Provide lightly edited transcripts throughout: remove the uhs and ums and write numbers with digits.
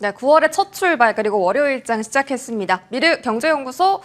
네, 9월의 첫 출발 그리고 월요일장 시작했습니다. 미르 경제연구소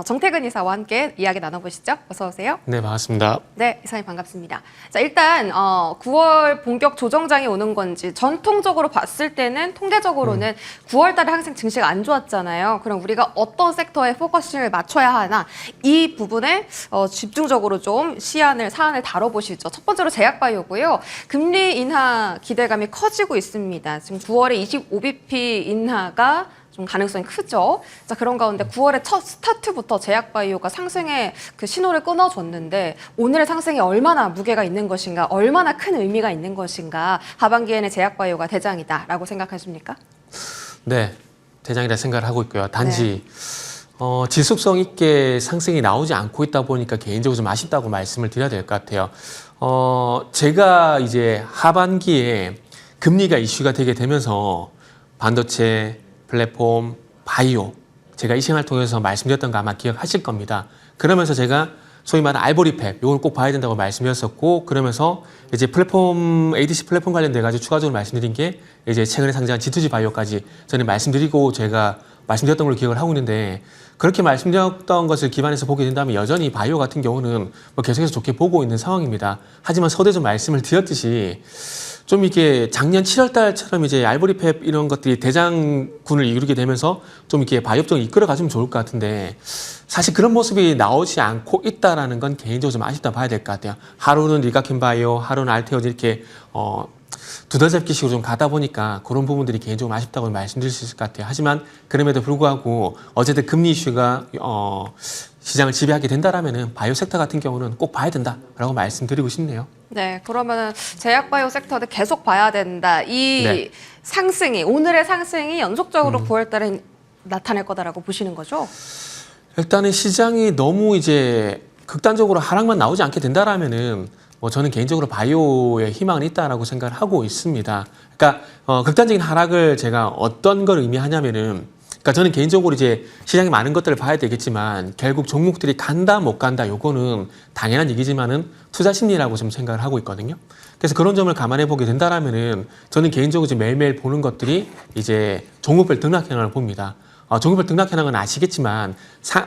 정태근 이사와 함께 이야기 나눠보시죠. 어서 오세요. 네, 반갑습니다. 네, 이사님 반갑습니다. 자, 일단 9월 본격 조정장이 오는 건지 전통적으로 봤을 때는 통계적으로는 9월 달에 항상 증시가 안 좋았잖아요. 그럼 우리가 어떤 섹터에 포커싱을 맞춰야 하나 이 부분에 집중적으로 좀 사안을 다뤄보시죠. 첫 번째로 제약바이오고요. 금리 인하 기대감이 커지고 있습니다. 지금 9월에 25bp 인하가 좀 가능성이 크죠. 자, 그런 가운데 9월의 첫 스타트부터 제약바이오가 상승의 그 신호를 끊어줬는데 오늘의 상승이 얼마나 무게가 있는 것인가, 얼마나 큰 의미가 있는 것인가, 하반기에는 제약바이오가 대장이다라고 생각하십니까? 네, 대장이라 생각을 하고 있고요. 단지 지속성 있게 상승이 나오지 않고 있다 보니까 개인적으로 좀 아쉽다고 말씀을 드려야 될 것 같아요. 제가 이제 하반기에 금리가 이슈가 되게 되면서 반도체, 플랫폼, 바이오 제가 이 시간을 통해서 말씀드렸던 거 아마 기억하실 겁니다. 그러면서 제가 소위 말하는 알보리팹 이걸 꼭 봐야 된다고 말씀드렸었고 그러면서 이제 플랫폼 ADC 플랫폼 관련돼 가지고 추가적으로 말씀드린 게 이제 최근에 상장한 G2G 바이오까지 저는 말씀드리고 제가 말씀드렸던 걸로 기억을 하고 있는데 그렇게 말씀드렸던 것을 기반해서 보게 된다면 여전히 바이오 같은 경우는 뭐 계속해서 좋게 보고 있는 상황입니다. 하지만 서두에 말씀을 드렸듯이 좀 이렇게 작년 7월 달처럼 이제 알보리팹 이런 것들이 대장군을 이루게 되면서 좀 이렇게 바이오 쪽을 이끌어 가주면 좋을 것 같은데 사실 그런 모습이 나오지 않고 있다라는 건 개인적으로 좀 아쉽다 봐야 될 것 같아요. 하루는 리가켄바이오, 하루는 알테오즈 이렇게 두더잡기식으로 좀 가다 보니까 그런 부분들이 개인적으로 아쉽다고 말씀드릴 수 있을 것 같아요. 하지만 그럼에도 불구하고 어쨌든 금리 이슈가 시장을 지배하게 된다라면은 바이오 섹터 같은 경우는 꼭 봐야 된다라고 말씀드리고 싶네요. 네, 그러면은 제약바이오 섹터도 계속 봐야 된다. 이 상승이 오늘의 상승이 연속적으로 9월 달에 나타날 거다라고 보시는 거죠? 일단은 시장이 너무 이제 극단적으로 하락만 나오지 않게 된다라면은 뭐 저는 개인적으로 바이오에 희망은 있다라고 생각을 하고 있습니다. 그러니까 극단적인 하락을 제가 어떤 걸 의미하냐면은 그러니까 저는 개인적으로 이제 시장에 많은 것들을 봐야 되겠지만 결국 종목들이 간다 못 간다 요거는 당연한 얘기지만은 투자 심리라고 좀 생각을 하고 있거든요. 그래서 그런 점을 감안해 보게 된다라면은 저는 개인적으로 이제 매일매일 보는 것들이 이제 종목별 등락 현황을 봅니다. 종목별 등락 현황은 아시겠지만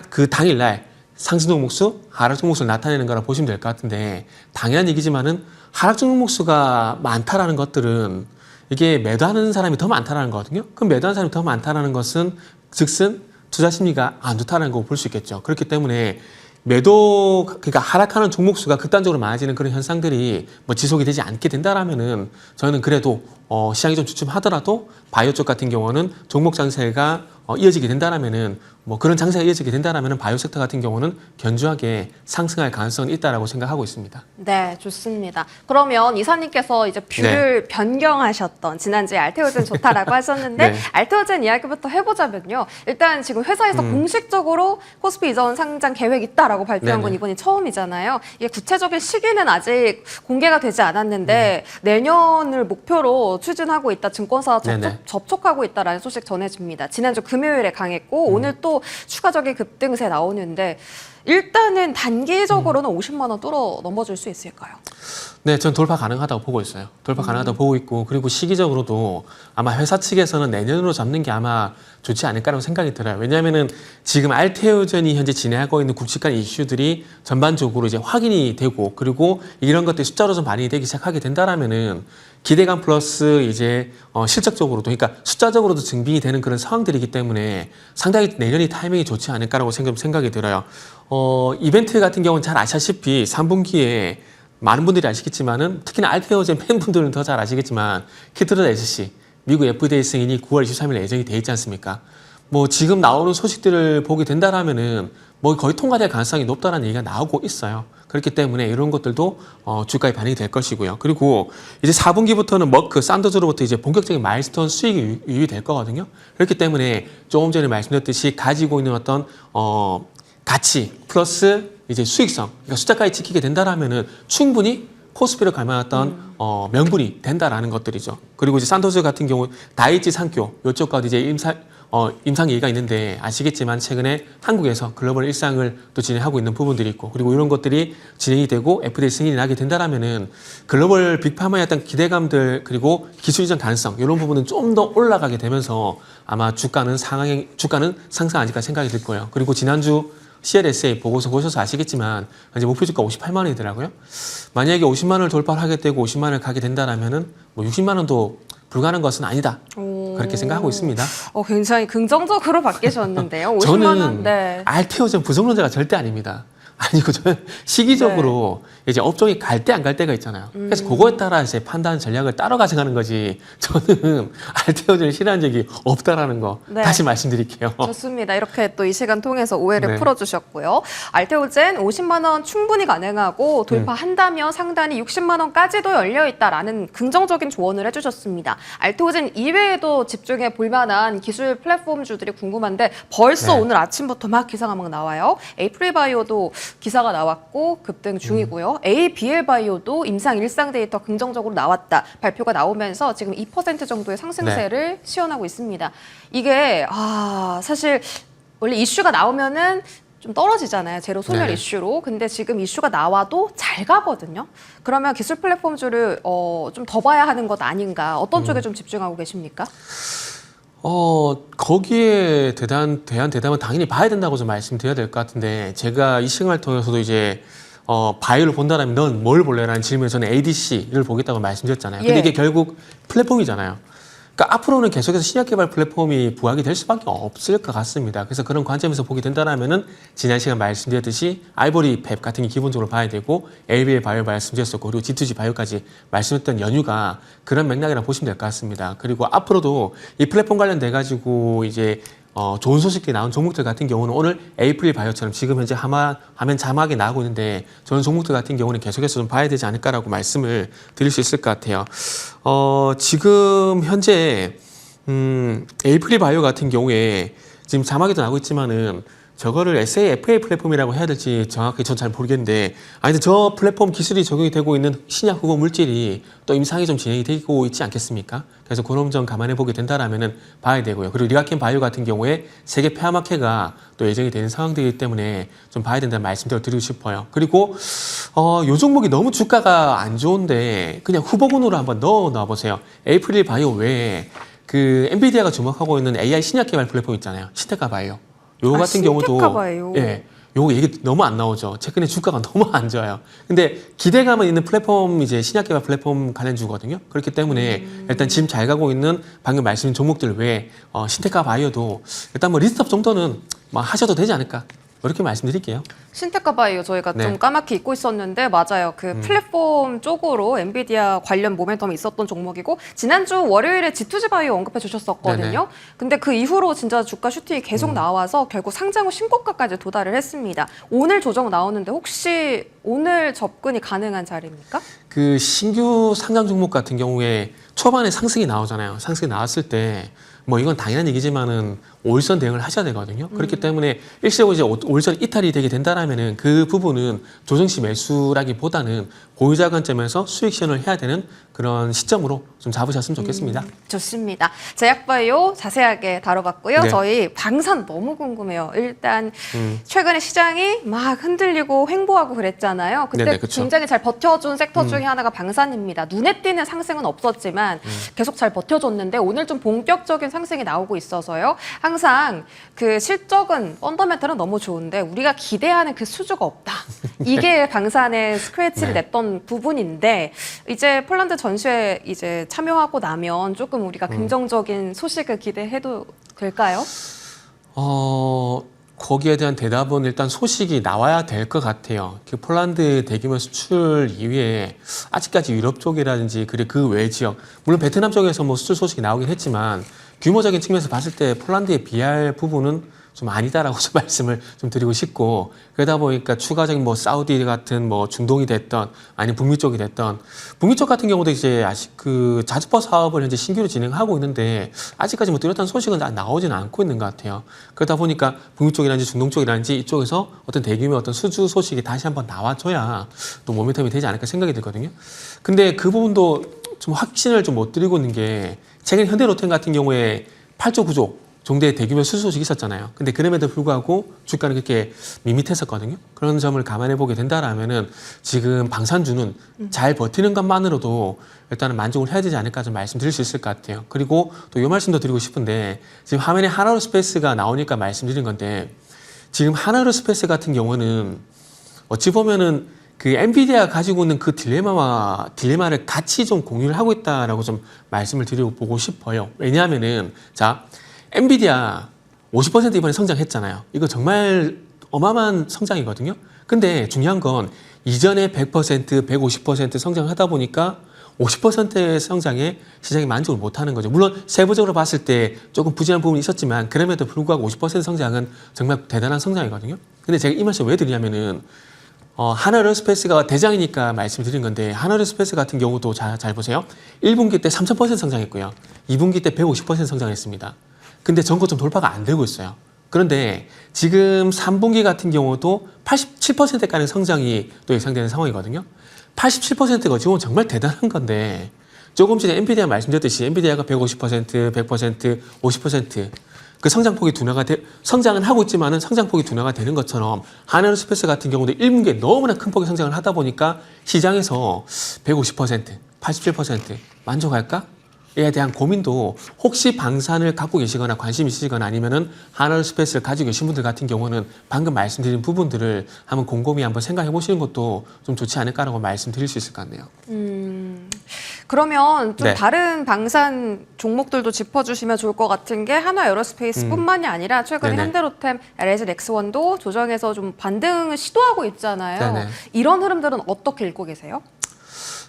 그 당일날 상승 종목수, 하락 종목수를 나타내는 거라 보시면 될 것 같은데 당연한 얘기지만은 하락 종목수가 많다라는 것들은 이게 매도하는 사람이 더 많다라는 거거든요. 그럼 매도하는 사람이 더 많다라는 것은 즉슨 투자 심리가 안 좋다는 거 볼 수 있겠죠. 그렇기 때문에 그러니까 하락하는 종목수가 극단적으로 많아지는 그런 현상들이 뭐 지속이 되지 않게 된다라면은 저는 그래도 시장이 좀 주춤하더라도 바이오 쪽 같은 경우는 종목 장세가 이어지게 된다라면은 뭐 그런 장세가 이어지게 된다라면은 바이오 섹터 같은 경우는 견조하게 상승할 가능성이 있다라고 생각하고 있습니다. 네, 좋습니다. 그러면 이사님께서 이제 뷰를 변경하셨던 지난주에 알테오젠 좋다라고 하셨는데 알테오젠 이야기부터 해보자면요. 일단 지금 회사에서 공식적으로 코스피 이전 상장 계획 있다라고 발표한 건 이번이 처음이잖아요. 이게 구체적인 시기는 아직 공개가 되지 않았는데 내년을 목표로 추진하고 있다. 증권사와 접촉하고 있다라는 소식 전해집니다. 지난주 금요일에 강했고 오늘 또 추가적인 급등세 나오는데 일단은 단기적으로는 50만 원 뚫어 넘어줄 수 있을까요? 네, 전 돌파 가능하다고 보고 있어요. 돌파 가능하다고 보고 있고 그리고 시기적으로도 아마 회사 측에서는 내년으로 잡는 게 아마 좋지 않을까라는 생각이 들어요. 왜냐하면은 지금 알테오젠이 현재 진행하고 있는 굵직한 이슈들이 전반적으로 이제 확인이 되고 그리고 이런 것들이 숫자로 좀 반영이 되기 시작하게 된다라면은 기대감 플러스 이제 실적적으로도 그러니까 숫자적으로도 증빙이 되는 그런 상황들이기 때문에 상당히 내년이 타이밍이 좋지 않을까라고 생각이 들어요. 이벤트 같은 경우는 잘 아시다시피 3분기에 많은 분들이 아시겠지만은 특히나 알테오젠 팬분들은 더 잘 아시겠지만 키트로드 SC 미국 FDA 승인이 9월 23일 예정이 돼 있지 않습니까? 뭐 지금 나오는 소식들을 보게 된다라면은 뭐 거의 통과될 가능성이 높다는 얘기가 나오고 있어요. 그렇기 때문에 이런 것들도 주가에 반영이 될 것이고요. 그리고 이제 4분기부터는 머크, 산더즈로부터 이제 본격적인 마일스톤 수익이 유입될 거거든요. 그렇기 때문에 조금 전에 말씀드렸듯이 가지고 있는 어떤 가치 플러스 이제 수익성, 그러니까 숫자까지 지키게 된다라면은 충분히 코스피를 갈 만한 명분이 된다라는 것들이죠. 그리고 이제 산토스 같은 경우 다이치 산교 이쪽까지 이제 임상 얘기가 있는데 아시겠지만 최근에 한국에서 글로벌 일상을 또 진행하고 있는 부분들이 있고 그리고 이런 것들이 진행이 되고 FDA 승인이 나게 된다라면은 글로벌 빅파마의 어떤 기대감들 그리고 기술 이전 가능성 이런 부분은 좀 더 올라가게 되면서 아마 주가는 상승하니까 생각이 들 거예요. 그리고 지난주 CLSA 보고서 보셔서 아시겠지만 이제 목표 주가 58만 원이더라고요. 만약에 50만 원을 돌파하게 되고 50만 원을 가게 된다라면은 뭐 60만 원도 불가능한 것은 아니다. 그렇게 생각하고 있습니다. 굉장히 긍정적으로 바뀌셨는데요. 50만 저는 원. 네. 알테오전 부정론자가 절대 아닙니다. 아니고 저는 시기적으로 이제 업종이 갈 때 안 갈 때가 있잖아요. 그래서 그거에 따라 이제 판단 전략을 따로 가져가는 거지. 저는 알테오전을 싫어한 적이 없다라는 거 네. 다시 말씀드릴게요. 좋습니다. 이렇게 또 이 시간 통해서 오해를 네. 풀어주셨고요. 알테오젠 50만 원 충분히 가능하고 돌파한다면 상단이 60만 원까지도 열려 있다라는 긍정적인 조언을 해주셨습니다. 알테오젠 이외에도 집중해 볼 만한 기술 플랫폼주들이 궁금한데 벌써 네. 오늘 아침부터 막 기사가 막 나와요. 에이프릴바이오도 기사가 나왔고 급등 중이고요. ABL 바이오도 임상 일상 데이터 긍정적으로 나왔다. 발표가 나오면서 지금 2% 정도의 상승세를 시현하고 있습니다. 이게 사실 원래 이슈가 나오면은 좀 떨어지잖아요. 제로 소멸 네. 이슈로. 근데 지금 이슈가 나와도 잘 가거든요. 그러면 기술 플랫폼주를 좀 더 봐야 하는 것 아닌가. 어떤 쪽에 좀 집중하고 계십니까? 거기에 대한 대답은 당연히 봐야 된다고 좀 말씀드려야 될 것 같은데, 제가 이 시간을 통해서도 이제, 바이오를 본다면 넌 뭘 볼래라는 질문에 저는 ADC를 보겠다고 말씀드렸잖아요. 근데 예. 이게 결국 플랫폼이잖아요. 그러니까 앞으로는 계속해서 신약 개발 플랫폼이 부각이 될 수밖에 없을 것 같습니다. 그래서 그런 관점에서 보게 된다면은 지난 시간 말씀드렸듯이 아이보리 팹 같은 게 기본적으로 봐야 되고 ABL 바이오 말씀드렸었고 그리고 G2G 바이오까지 말씀했던 연유가 그런 맥락이라 보시면 될 것 같습니다. 그리고 앞으로도 이 플랫폼 관련돼 가지고 이제 좋은 소식들이 나온 종목들 같은 경우는 오늘 에이프릴 바이오처럼 지금 현재 화면 자막이 나오고 있는데 저는 종목들 같은 경우는 계속해서 좀 봐야 되지 않을까라고 말씀을 드릴 수 있을 것 같아요. 지금 현재 에이프릴 바이오 같은 경우에 지금 자막에도 나오고 있지만은 저거를 SAFA 플랫폼이라고 해야 될지 정확히 전 잘 모르겠는데, 아니, 저 플랫폼 기술이 적용이 되고 있는 신약 후보 물질이 또 임상이 좀 진행이 되고 있지 않겠습니까? 그래서 그런 점 감안해 보게 된다라면은 봐야 되고요. 그리고 리가켄 바이오 같은 경우에 세계 폐암학회가 또 예정이 되는 상황들이기 때문에 좀 봐야 된다는 말씀을 드리고 싶어요. 그리고 요 종목이 너무 주가가 안 좋은데 그냥 후보군으로 한번 넣어 보세요. 에이프릴 바이오 외에 그 엔비디아가 주목하고 있는 AI 신약 개발 플랫폼 있잖아요. 신테카 바이오. 요거 같은 경우도 신테카바이오. 예, 요거 얘기 너무 안 나오죠. 최근에 주가가 너무 안 좋아요. 근데 기대감은 있는 플랫폼 이제 신약 개발 플랫폼 관련주거든요. 그렇기 때문에 일단 지금 잘 가고 있는 방금 말씀드린 종목들 외에 신테카 바이오도 일단 뭐 리스트업 정도는 뭐 하셔도 되지 않을까. 이렇게 말씀드릴게요. 신테카 바이오 저희가 네. 좀 까맣게 잊고 있었는데 맞아요. 그 플랫폼 쪽으로 엔비디아 관련 모멘텀이 있었던 종목이고 지난주 월요일에 G2G 바이오 언급해 주셨었거든요. 네네. 근데 그 이후로 진짜 주가 슈팅이 계속 나와서 결국 상장 후 신고가까지 도달을 했습니다. 오늘 조정 나오는데 혹시 오늘 접근이 가능한 자리입니까? 그 신규 상장 종목 같은 경우에 초반에 상승이 나오잖아요. 상승이 나왔을 때 뭐 이건 당연한 얘기지만은 5일선 대응을 하셔야 되거든요. 그렇기 때문에 일시적으로 이제 5일선 이탈이 되게 된다라면은 그 부분은 조정시 매수라기보다는 보유자 관점에서 수익 실현을 해야 되는 그런 시점으로 좀 잡으셨으면 좋겠습니다. 좋습니다. 제약바이오 자세하게 다뤄봤고요. 네. 저희 방산 너무 궁금해요. 일단 최근에 시장이 막 흔들리고 횡보하고 그랬잖아요. 그때 네네, 그쵸. 굉장히 잘 버텨준 섹터 중에 하나가 방산입니다. 눈에 띄는 상승은 없었지만 계속 잘 버텨줬는데 오늘 좀 본격적인 상승이 나오고 있어서요. 항상 그 실적은 펀더멘털은 너무 좋은데 우리가 기대하는 그 수주가 없다. 이게 방산의 스크래치를 네. 냈던 부분인데 이제 폴란드 전시회 이제 참여하고 나면 조금 우리가 긍정적인 소식을 기대해도 될까요? 거기에 대한 대답은 일단 소식이 나와야 될 것 같아요. 그 폴란드 대규모 수출 이후에 아직까지 유럽 쪽이라든지 그리고 그 외 지역, 물론 베트남 쪽에서 뭐 수출 소식이 나오긴 했지만 규모적인 측면에서 봤을 때 폴란드에 비할 부분은 좀 아니다라고 좀 말씀을 좀 드리고 싶고, 그러다 보니까 추가적인 뭐 사우디 같은 뭐 중동이 됐던 아니면 북미 쪽이 됐던, 북미 쪽 같은 경우도 이제 아직 그 자주포 사업을 현재 신규로 진행하고 있는데 아직까지 뭐 뚜렷한 소식은 나오지는 않고 있는 것 같아요. 그러다 보니까 북미 쪽이라든지 중동 쪽이라든지 이쪽에서 어떤 대규모 어떤 수주 소식이 다시 한번 나와줘야 또 모멘텀이 되지 않을까 생각이 들거든요. 근데 그 부분도 좀 확신을 좀 못 드리고 있는 게 최근 현대로템 같은 경우에 8조 9조 동대에 대규모 수주 소식이 있었잖아요. 근데 그럼에도 불구하고 주가는 그렇게 밋밋했었거든요. 그런 점을 감안해 보게 된다라면은 지금 방산주는 잘 버티는 것만으로도 일단은 만족을 해야 되지 않을까 좀 말씀드릴 수 있을 것 같아요. 그리고 또 이 말씀도 드리고 싶은데 지금 화면에 하나로스페이스가 나오니까 말씀드린 건데 지금 하나로스페이스 같은 경우는 어찌 보면은 그 엔비디아가 가지고 있는 그 딜레마를 같이 좀 공유를 하고 있다라고 좀 말씀을 드려보고 싶어요. 왜냐하면은 자 엔비디아 50% 이번에 성장했잖아요. 이거 정말 어마어마한 성장이거든요. 근데 중요한 건 이전에 100%, 150% 성장하다 보니까 50%의 성장에 시장이 만족을 못하는 거죠. 물론 세부적으로 봤을 때 조금 부진한 부분이 있었지만 그럼에도 불구하고 50% 성장은 정말 대단한 성장이거든요. 근데 제가 이 말씀 왜 드리냐면은 하나로스페이스가 대장이니까 말씀드린 건데 하나로스페이스 같은 경우도 잘 보세요. 1분기 때 3000% 성장했고요. 2분기 때 150% 성장했습니다. 근데 전고점 돌파가 안 되고 있어요. 그런데 지금 3분기 같은 경우도 87%가량 성장이 또 예상되는 상황이거든요. 87%가 지금 정말 대단한 건데 조금 전에 엔비디아 말씀드렸듯이 엔비디아가 150%, 100%, 50% 그 성장폭이 성장은 하고 있지만은 성장폭이 둔화가 되는 것처럼 하나로스페이스 같은 경우도 1분기에 너무나 큰 폭의 성장을 하다 보니까 시장에서 150%, 87% 만족할까? 에 대한 고민도 혹시 방산을 갖고 계시거나 관심 있으시거나 아니면은 하나로스페이스를 가지고 계신 분들 같은 경우는 방금 말씀드린 부분들을 한번 곰곰이 한번 생각해 보시는 것도 좀 좋지 않을까라고 말씀드릴 수 있을 것 같네요. 그러면 좀 네. 다른 방산 종목들도 짚어주시면 좋을 것 같은 게 한화에어로스페이스뿐만이 아니라 최근에 네네. 현대로템, LG 넥스원도 조정해서 좀 반등을 시도하고 있잖아요. 네네. 이런 흐름들은 어떻게 읽고 계세요?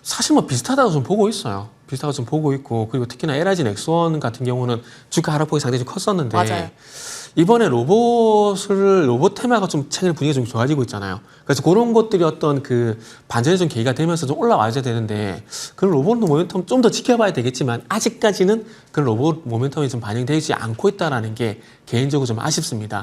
사실 뭐 비슷하다고 좀 보고 있어요. 비슷하다고 좀 보고 있고 그리고 특히나 LG 넥스원 같은 경우는 주가 하락폭이 상당히 좀 컸었는데 맞아요. 이번에 로봇 테마가 좀 최근에 분위기가 좀 좋아지고 있잖아요. 그래서 그런 것들이 어떤 그 반전의 좀 계기가 되면서 좀 올라와야 되는데 그런 로봇 모멘텀 좀 더 지켜봐야 되겠지만 아직까지는 그런 로봇 모멘텀이 좀 반영되지 않고 있다라는 게 개인적으로 좀 아쉽습니다.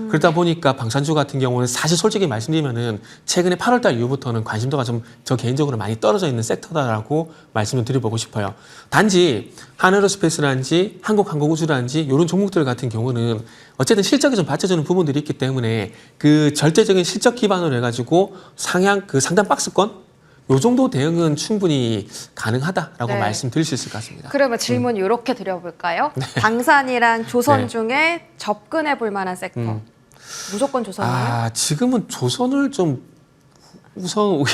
그러다 보니까 방산주 같은 경우는 사실 솔직히 말씀드리면은 최근에 8월달 이후부터는 관심도가 좀 저 개인적으로 많이 떨어져 있는 섹터다라고 말씀을 드려보고 싶어요. 단지 하나로스페이스라든지 한국항공우주라든지 이런 종목들 같은 경우는 어쨌든 실적이 좀 받쳐주는 부분들이 있기 때문에 그 절대적인 실적 기반으로 해가지고 상단 박스권 요 정도 대응은 충분히 가능하다라고 네. 말씀드릴 수 있을 것 같습니다. 그러면 질문 이렇게 드려볼까요? 방산이랑 조선 네. 중에 접근해 볼 만한 섹터. 무조건 조선이에요? 지금은 조선을 좀 우선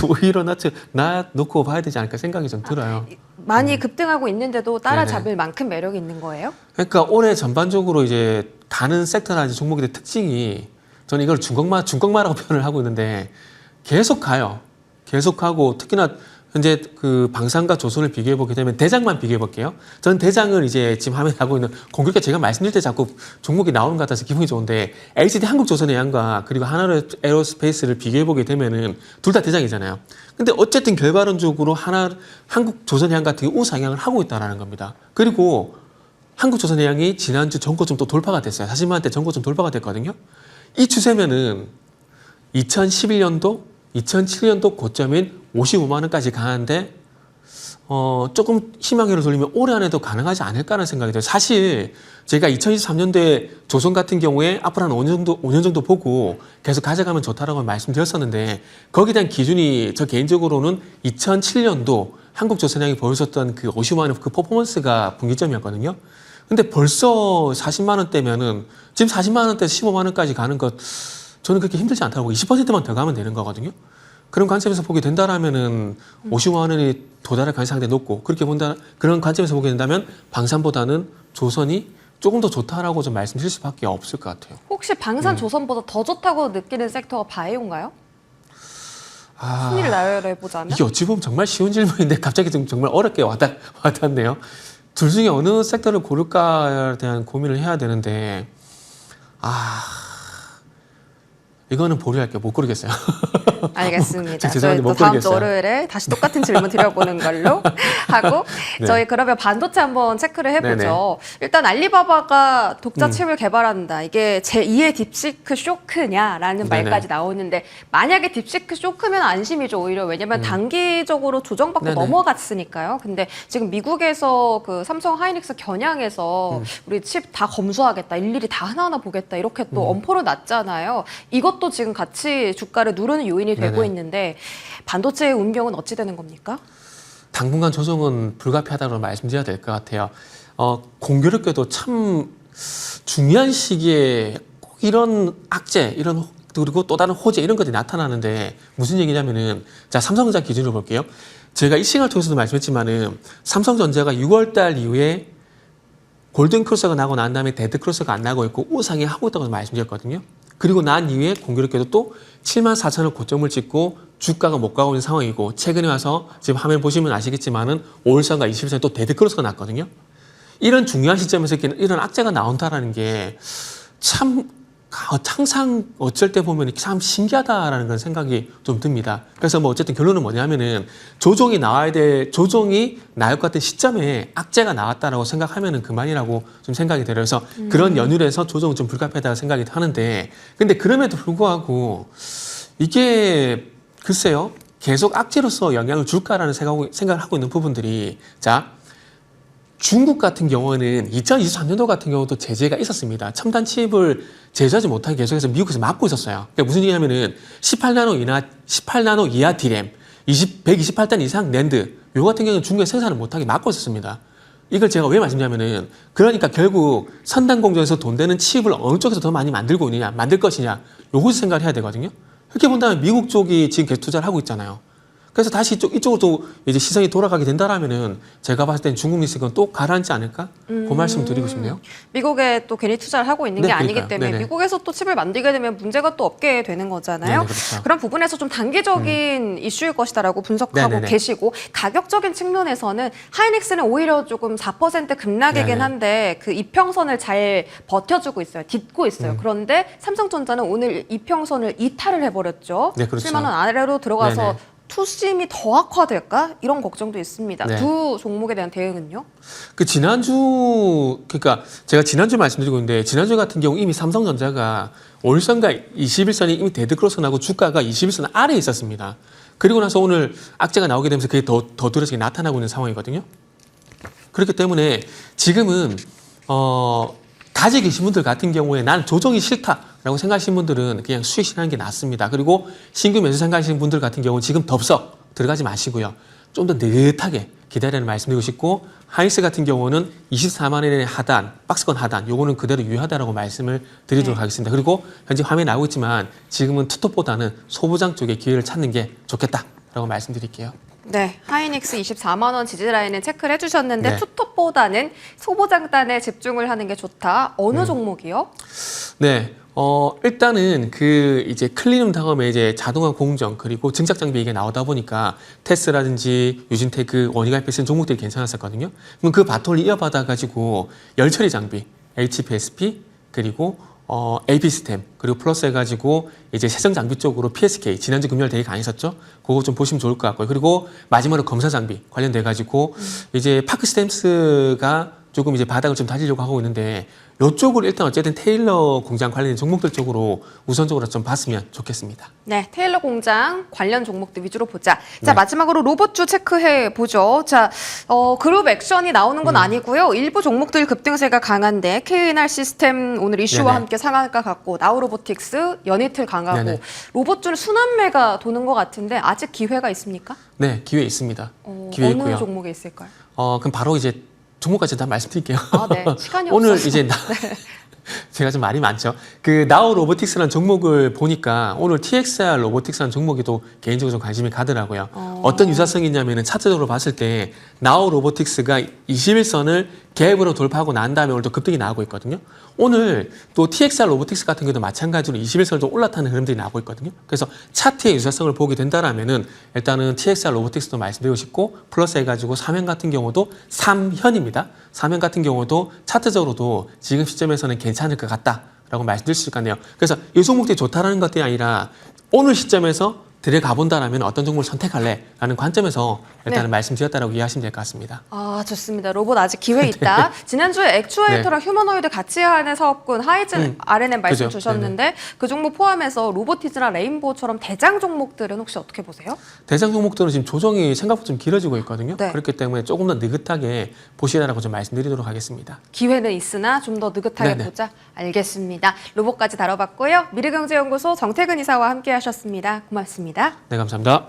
오히려 놓고 봐야 되지 않을까 생각이 좀 들어요. 많이 급등하고 있는데도 따라잡을 네네. 만큼 매력이 있는 거예요? 그러니까 올해 전반적으로 이제 가는 섹터나 종목의 특징이 저는 이걸 중꺾마라고 표현을 하고 있는데 계속 가요. 계속 가고 특히나 현재 그 방산과 조선을 비교해 보게 되면 대장만 비교해 볼게요. 저는 대장을 이제 지금 화면에 하고 있는 공교롭게 제가 말씀드릴 때 자꾸 종목이 나오는 것 같아서 기분이 좋은데 LCD 한국조선해양과 그리고 하나로에어로스페이스를 비교해 보게 되면은 둘 다 대장이잖아요. 근데 어쨌든 결과론적으로 한국조선해양 같은 게 우상향을 하고 있다는 겁니다. 그리고 한국조선해양이 지난주 전고점 또 돌파가 됐어요. 40만 원대 전고점 돌파가 됐거든요. 이 추세면은 2011년도, 2007년도 고점인 55만 원까지 가는데 조금 희망회로 돌리면 올해 안에도 가능하지 않을까라는 생각이 들어요. 사실 제가 2023년도에 조선 같은 경우에 앞으로 한 5년 정도 보고 계속 가져가면 좋다라고 말씀드렸었는데 거기에 대한 기준이 저 개인적으로는 2007년도 한국조선양이 보여줬던 그 50만 원 그 퍼포먼스가 분기점이었거든요. 근데 벌써 40만 원대면은 지금 40만 원대에서 15만 원까지 가는 것 저는 그렇게 힘들지 않다고 20%만 더 가면 되는 거거든요. 그런 관점에서 보게 된다라면은 50만 원이 도달할 가능성이 상당히 높고 그런 관점에서 보게 된다면 방산보다는 조선이 조금 더 좋다라고 좀 말씀드릴 수밖에 없을 것 같아요. 혹시 방산 조선보다 더 좋다고 느끼는 섹터가 바이오인가요? 순위를 나열해 보자면? 이게 어찌 보면 정말 쉬운 질문인데 갑자기 좀 정말 어렵게 와닿네요. 둘 중에 어느 섹터를 고를까에 대한 고민을 해야 되는데 이거는 보류할게요. 못 고르겠어요. 알겠습니다. 죄송한데 저희 또 못 다음 주 고르겠어요. 월요일에 다시 똑같은 질문 드려보는 걸로 하고 네. 저희 그러면 반도체 한번 체크를 해보죠. 네네. 일단 알리바바가 독자 칩을 개발한다. 이게 제2의 딥시크 쇼크냐라는 네네. 말까지 나오는데 만약에 딥시크 쇼크면 안심이죠. 오히려 왜냐면 단기적으로 조정받고 네네. 넘어갔으니까요. 근데 지금 미국에서 그 삼성 하이닉스 겨냥해서 우리 칩 다 검수하겠다. 일일이 다 하나하나 보겠다. 이렇게 또 엄포를 놨잖아요. 이것도 지금 같이 주가를 누르는 요인이 되고 네네. 있는데 반도체의 운명은 어찌 되는 겁니까? 당분간 조정은 불가피하다고 말씀드려야 될 것 같아요. 공교롭게도 참 중요한 시기에 꼭 이런 악재, 이런 그리고 또 다른 호재 이런 것들이 나타나는데 무슨 얘기냐면은 자 삼성전자 기준으로 볼게요. 제가 이 시간을 통해서도 말씀했지만은 삼성전자가 6월달 이후에 골든 크로스가 나고 난 다음에 데드 크로스가 안 나고 있고 우상이 하고 있다고 말씀드렸거든요. 그리고 난 이후에 공교롭게도 또 74,000원 고점을 찍고 주가가 못 가고 있는 상황이고 최근에 와서 지금 화면 보시면 아시겠지만은 5일선과 20일선에 또 데드 크로스가 났거든요. 이런 중요한 시점에서 이런 악재가 나온다라는 게 참 항상 어쩔 때 보면 참 신기하다라는 그런 생각이 좀 듭니다. 그래서 뭐 어쨌든 결론은 뭐냐면은 조정이 나올 것 같은 시점에 악재가 나왔다라고 생각하면은 그만이라고 좀 생각이 들어요. 그래서 그런 연율에서 조정은 좀 불가피하다고 생각이 하는데 근데 그럼에도 불구하고 이게 글쎄요 계속 악재로서 영향을 줄까라는 생각을 하고 있는 부분들이 자 중국 같은 경우는 2023년도 같은 경우도 제재가 있었습니다. 첨단 칩을 제조하지 못하게 계속해서 미국에서 막고 있었어요. 그러니까 무슨 얘기냐면은 18나노 이하 D램, 128단 이상 낸드, 요 같은 경우는 중국에 생산을 못하게 막고 있었습니다. 이걸 제가 왜 말씀드리냐면은 그러니까 결국 선단 공정에서 돈 되는 칩을 어느 쪽에서 더 많이 만들 것이냐, 요것을 생각을 해야 되거든요. 그렇게 본다면 미국 쪽이 지금 계속 투자를 하고 있잖아요. 그래서 다시 이쪽으로 또 이제 시선이 돌아가게 된다라면은 제가 봤을 땐 중국 리스크는 또 가라앉지 않을까? 그 말씀 드리고 싶네요. 미국에 또 괜히 투자를 하고 있는 게 네, 아니기 그러니까요. 때문에 네네. 미국에서 또 칩을 만들게 되면 문제가 또 없게 되는 거잖아요. 네네, 그렇죠. 그런 부분에서 좀 단기적인 이슈일 것이다라고 분석하고 네네네. 계시고 가격적인 측면에서는 하이닉스는 오히려 조금 4% 급락이긴 네네. 한데 그 이평선을 잘 버텨주고 있어요. 딛고 있어요. 그런데 삼성전자는 오늘 이평선을 이탈을 해버렸죠. 네, 그렇죠. 7만 원 아래로 들어가서 네네. 투심이 더 악화될까? 이런 걱정도 있습니다. 네. 두 종목에 대한 대응은요? 그러니까 제가 지난주 말씀드리고 있는데 지난주 같은 경우 이미 삼성전자가 5일선과 21선이 이미 데드크로스 나고 주가가 21선 아래에 있었습니다. 그리고 나서 오늘 악재가 나오게 되면서 그게 더 두드러지게 나타나고 있는 상황이거든요. 그렇기 때문에 지금은 가지고 계신 분들 같은 경우에 나는 조정이 싫다라고 생각하시는 분들은 그냥 수익 실하는 게 낫습니다. 그리고 신규 매수 생각하시는 분들 같은 경우는 지금 덥석 들어가지 마시고요. 좀 더 느긋하게 기다리는 말씀드리고 싶고 하이닉스 같은 경우는 24만 원의 하단, 박스권 하단 요거는 그대로 유효하다라고 말씀을 드리도록 하겠습니다. 그리고 현재 화면에 나오고 있지만 지금은 투톱보다는 소부장 쪽에 기회를 찾는 게 좋겠다라고 말씀드릴게요. 네, 하이닉스 24만 원 지지라인은 체크를 해주셨는데 네. 투톱보다는 소보장단에 집중을 하는 게 좋다. 어느 종목이요? 네, 일단은 이제 클린룸 다음에 이제 자동화 공정 그리고 증착 장비 이게 나오다 보니까 테스라든지 유진테크, 원익아이패스 종목들이 괜찮았었거든요. 그럼 그 바톤을 이어받아 가지고 열처리 장비, HPSP 그리고 AP스템 그리고 플러스 해가지고 이제 세정 장비 쪽으로 PSK 지난주 금요일 되게 강했었죠. 그거 좀 보시면 좋을 것 같고요. 그리고 마지막으로 검사 장비 관련돼 가지고 이제 파크스템스가 조금 이제 바닥을 좀 다지려고 하고 있는데 이쪽을 일단 어쨌든 테일러 공장 관련된 종목들 쪽으로 우선적으로 좀 봤으면 좋겠습니다. 네, 테일러 공장 관련 종목들 위주로 보자. 자, 네. 마지막으로 로봇주 체크해 보죠. 자, 그룹 액션이 나오는 건 아니고요. 일부 종목들 급등세가 강한데 KNR 시스템 오늘 이슈와 네네. 함께 상한가 같고 나우로보틱스, 연이틀 강하고 네네. 로봇주는 순환매가 도는 것 같은데 아직 기회가 있습니까? 네, 기회 있습니다. 기회 어느 있고요. 종목에 있을까요? 그럼 바로 이제 종목까지 다 말씀드릴게요. 아, 네. 시간이 오늘 없어서. 이제 제가 좀 말이 많죠. 그 나우 로보틱스라는 종목을 보니까 오늘 TXR 로보틱스라는 종목이 또 개인적으로 좀 관심이 가더라고요. 어떤 유사성이 있냐면은 차트적으로 봤을 때 나우 로보틱스가 21선을 갭으로 돌파하고 난 다음에 오늘 또 급등이 나오고 있거든요. 오늘 또 TXR 로보틱스 같은 경우도 마찬가지로 21선도 올라타는 흐름들이 나오고 있거든요. 그래서 차트의 유사성을 보게 된다라면은 일단은 TXR 로보틱스도 말씀드리고 싶고 플러스 해가지고 삼현 같은 경우도 삼현입니다. 삼현 같은 경우도 차트적으로도 지금 시점에서는 괜찮을 것 같다. 있다라고 말씀드릴 수 있을 것 같네요. 그래서 이 종목들이 좋다라는 것들이 아니라 오늘 시점에서 들어가 본다라면 어떤 종목을 선택할래? 라는 관점에서 일단은 말씀드렸다라고 이해하시면 될 것 같습니다. 아, 좋습니다. 로봇 아직 기회 있다. 지난주에 액추에이터랑 휴머노이드 같이 하는 사업군 하이즌 R&M 말씀 그죠. 주셨는데 그 종목 포함해서 로보티즈나 레인보우처럼 대장 종목들은 혹시 어떻게 보세요? 대장 종목들은 지금 조정이 생각보다 좀 길어지고 있거든요. 네. 그렇기 때문에 조금 더 느긋하게 보시라고 좀 말씀드리도록 하겠습니다. 기회는 있으나 좀 더 느긋하게 네네. 보자. 알겠습니다. 로봇까지 다뤄봤고요. 미래경제연구소 정태근 이사와 함께 하셨습니다. 고맙습니다. 네, 감사합니다.